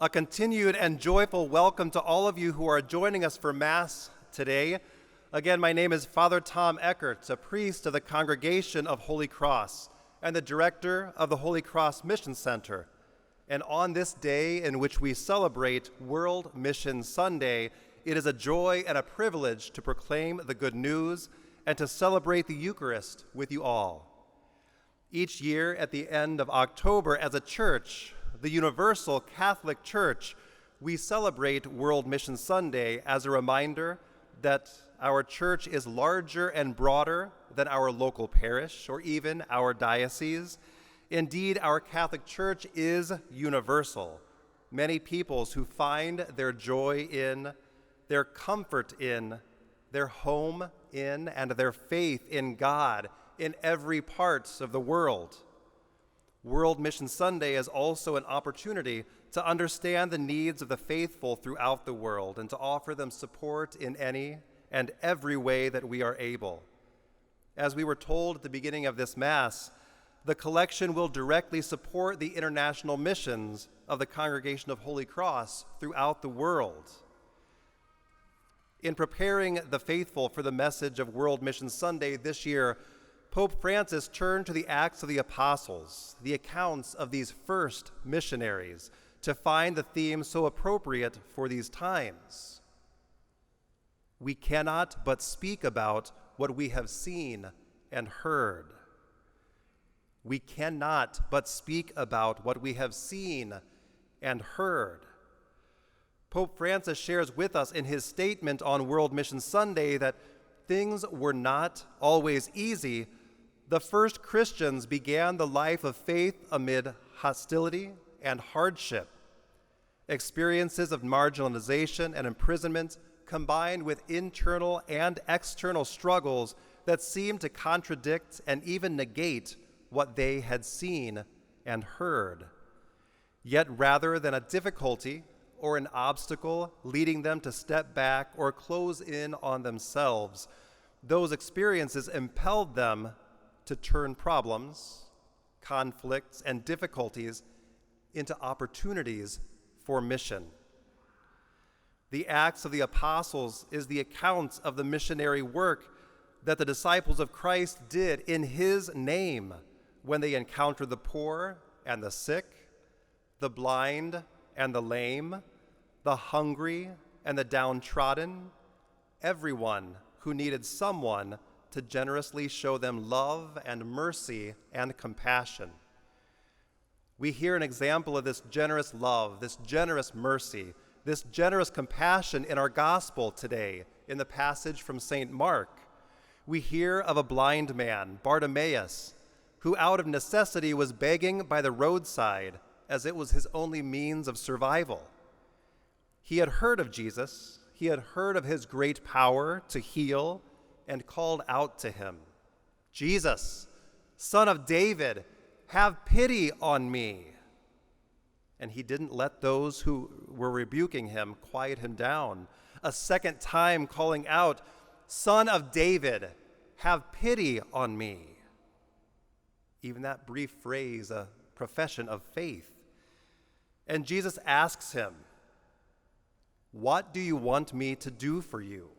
A continued and joyful welcome to all of you who are joining us for Mass today. Again, my name is Father Tom Eckert, a priest of the Congregation of Holy Cross and the director of the Holy Cross Mission Center. And on this day in which we celebrate World Mission Sunday, it is a joy and a privilege to proclaim the good news and to celebrate the Eucharist with you all. Each year at the end of October, as a church, the Universal Catholic Church, we celebrate World Mission Sunday as a reminder that our church is larger and broader than our local parish or even our diocese. Indeed, our Catholic Church is universal. Many peoples who find their joy in, their comfort in, their home in, and their faith in God in every part of the world. World Mission Sunday is also an opportunity to understand the needs of the faithful throughout the world and to offer them support in any and every way that we are able. As we were told at the beginning of this Mass, the collection will directly support the international missions of the Congregation of Holy Cross throughout the world. In preparing the faithful for the message of World Mission Sunday this year, Pope Francis turned to the Acts of the Apostles, the accounts of these first missionaries, to find the theme so appropriate for these times. We cannot but speak about what we have seen and heard. We cannot but speak about what we have seen and heard. Pope Francis shares with us in his statement on World Mission Sunday that things were not always easy. The first Christians began the life of faith amid hostility and hardship. Experiences of marginalization and imprisonment combined with internal and external struggles that seemed to contradict and even negate what they had seen and heard. Yet rather than a difficulty or an obstacle leading them to step back or close in on themselves, those experiences impelled them to turn problems, conflicts, and difficulties into opportunities for mission. The Acts of the Apostles is the account of the missionary work that the disciples of Christ did in his name when they encountered the poor and the sick, the blind and the lame, the hungry and the downtrodden, everyone who needed someone to generously show them love and mercy and compassion. We hear an example of this generous love, this generous mercy, this generous compassion in our gospel today in the passage from St. Mark. We hear of a blind man, Bartimaeus, who out of necessity was begging by the roadside as it was his only means of survival. He had heard of Jesus. He had heard of his great power to heal and called out to him, "Jesus, Son of David, have pity on me." And he didn't let those who were rebuking him quiet him down, a second time calling out, "Son of David, have pity on me." Even that brief phrase, a profession of faith. And Jesus asks him, "What do you want me to do for you?"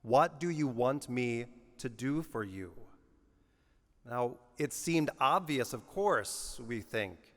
What do you want me to do for you? Now, it seemed obvious, of course, we think.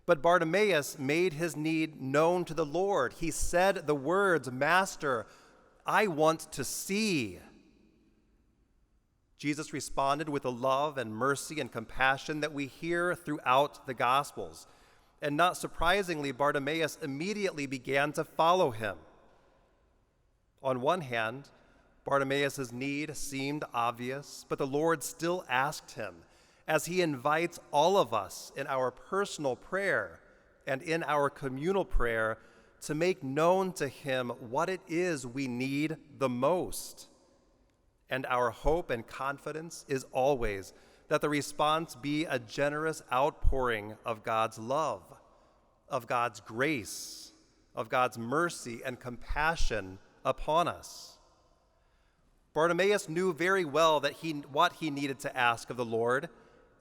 But Bartimaeus made his need known to the Lord. He said the words, "Master, I want to see." Jesus responded with the love and mercy and compassion that we hear throughout the Gospels. And not surprisingly, Bartimaeus immediately began to follow him. On one hand, Bartimaeus' need seemed obvious, but the Lord still asked him, as he invites all of us in our personal prayer and in our communal prayer, to make known to him what it is we need the most. And our hope and confidence is always that the response be a generous outpouring of God's love, of God's grace, of God's mercy and compassion upon us. Bartimaeus knew very well that what he needed to ask of the Lord,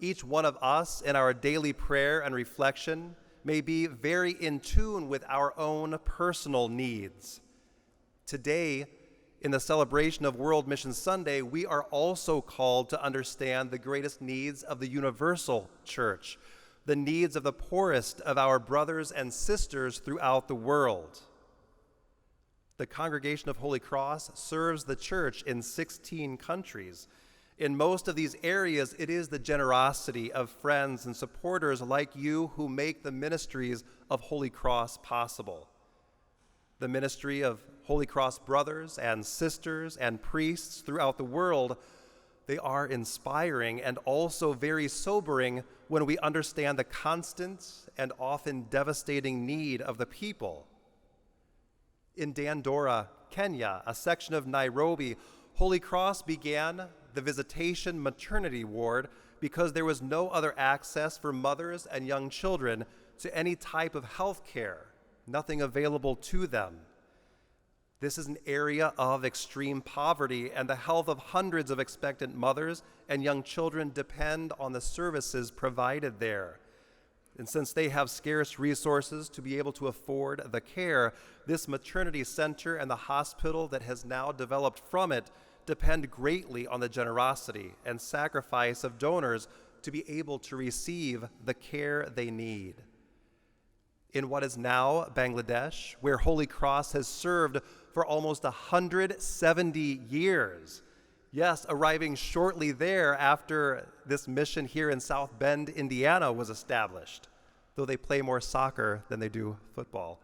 each one of us in our daily prayer and reflection may be very in tune with our own personal needs. Today, in the celebration of World Mission Sunday, we are also called to understand the greatest needs of the universal church, the needs of the poorest of our brothers and sisters throughout the world. The Congregation of Holy Cross serves the church in 16 countries. In most of these areas, it is the generosity of friends and supporters like you who make the ministries of Holy Cross possible. The ministry of Holy Cross brothers and sisters and priests throughout the world, they are inspiring and also very sobering when we understand the constant and often devastating need of the people. In Dandora, Kenya, a section of Nairobi, Holy Cross began the visitation maternity ward because there was no other access for mothers and young children to any type of health care, nothing available to them. This is an area of extreme poverty, and the health of hundreds of expectant mothers and young children depend on the services provided there. And since they have scarce resources to be able to afford the care, this maternity center and the hospital that has now developed from it depend greatly on the generosity and sacrifice of donors to be able to receive the care they need. In what is now Bangladesh, where Holy Cross has served for almost 170 years, yes, arriving shortly there after this mission here in South Bend, Indiana was established, though they play more soccer than they do football.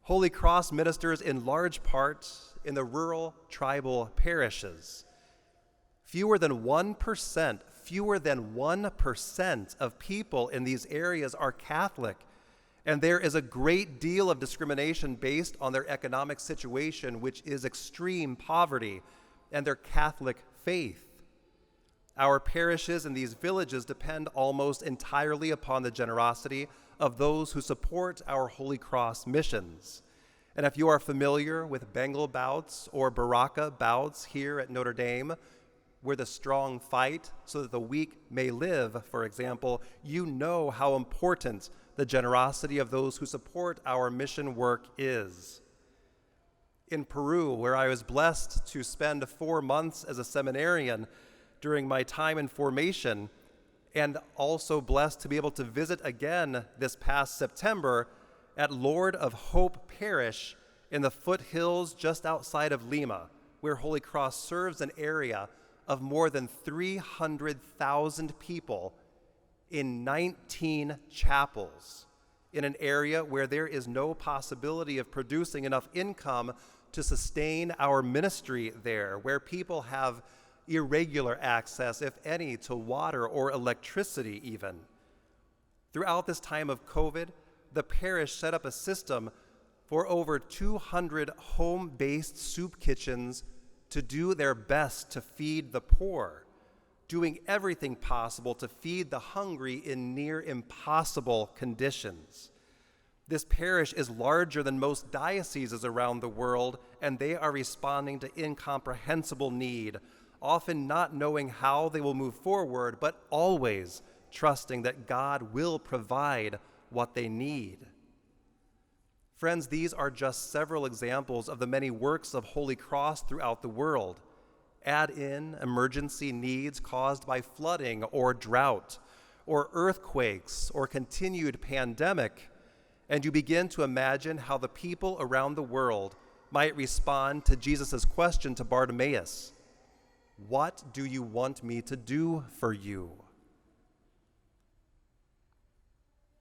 Holy Cross ministers in large part in the rural tribal parishes. Fewer than 1% of people in these areas are Catholic, and there is a great deal of discrimination based on their economic situation, which is extreme poverty, and their Catholic faith. Our parishes in these villages depend almost entirely upon the generosity of those who support our Holy Cross missions. And if you are familiar with Bengal bouts or Baraka bouts here at Notre Dame, where the strong fight so that the weak may live, for example, you know how important the generosity of those who support our mission work is. In Peru, where I was blessed to spend 4 months as a seminarian during my time in formation, and also blessed to be able to visit again this past September at Lord of Hope Parish in the foothills just outside of Lima, where Holy Cross serves an area of more than 300,000 people in 19 chapels, in an area where there is no possibility of producing enough income to sustain our ministry there, where people have irregular access, if any, to water or electricity even. Throughout this time of COVID, the parish set up a system for over 200 home-based soup kitchens to do their best to feed the poor, doing everything possible to feed the hungry in near impossible conditions. This parish is larger than most dioceses around the world, and they are responding to incomprehensible need, often not knowing how they will move forward, but always trusting that God will provide what they need. Friends, these are just several examples of the many works of Holy Cross throughout the world. Add in emergency needs caused by flooding or drought, or earthquakes, or continued pandemic, and you begin to imagine how the people around the world might respond to Jesus' question to Bartimaeus, "What do you want me to do for you?"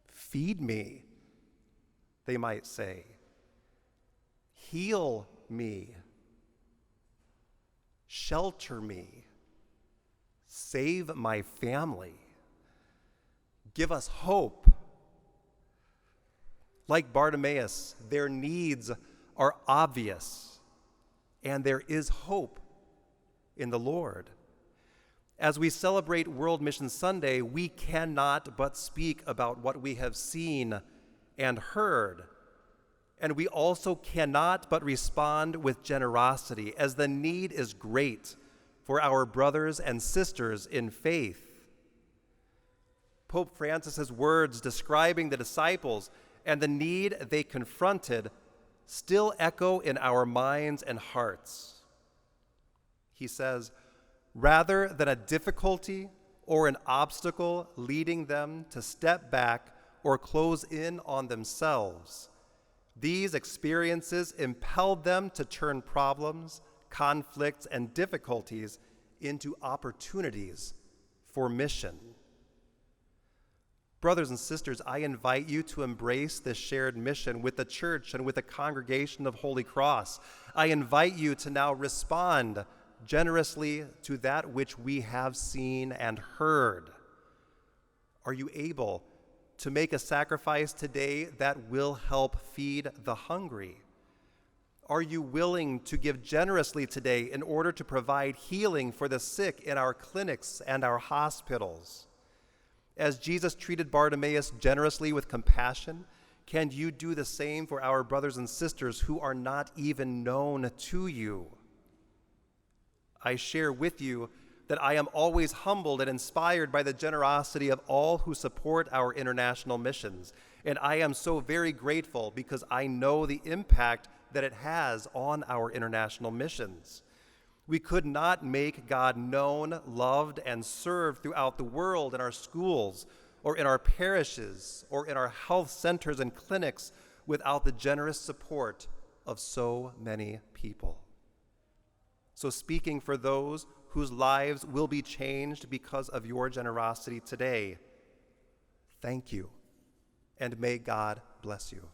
"Feed me," they might say. "Heal me. Shelter me. Save my family. Give us hope." Like Bartimaeus, their needs are obvious, and there is hope in the Lord. As we celebrate World Mission Sunday, we cannot but speak about what we have seen and heard. And we also cannot but respond with generosity, as the need is great for our brothers and sisters in faith. Pope Francis's words describing the disciples and the need they confronted still echo in our minds and hearts. He says, rather than a difficulty or an obstacle leading them to step back or close in on themselves, these experiences impelled them to turn problems, conflicts, and difficulties into opportunities for mission. Brothers and sisters, I invite you to embrace this shared mission with the church and with the congregation of Holy Cross. I invite you to now respond generously to that which we have seen and heard. Are you able to make a sacrifice today that will help feed the hungry? Are you willing to give generously today in order to provide healing for the sick in our clinics and our hospitals? As Jesus treated Bartimaeus generously with compassion, can you do the same for our brothers and sisters who are not even known to you? I share with you that I am always humbled and inspired by the generosity of all who support our international missions. And I am so very grateful because I know the impact that it has on our international missions. We could not make God known, loved, and served throughout the world in our schools or in our parishes or in our health centers and clinics without the generous support of so many people. So speaking for those whose lives will be changed because of your generosity today, thank you, and may God bless you.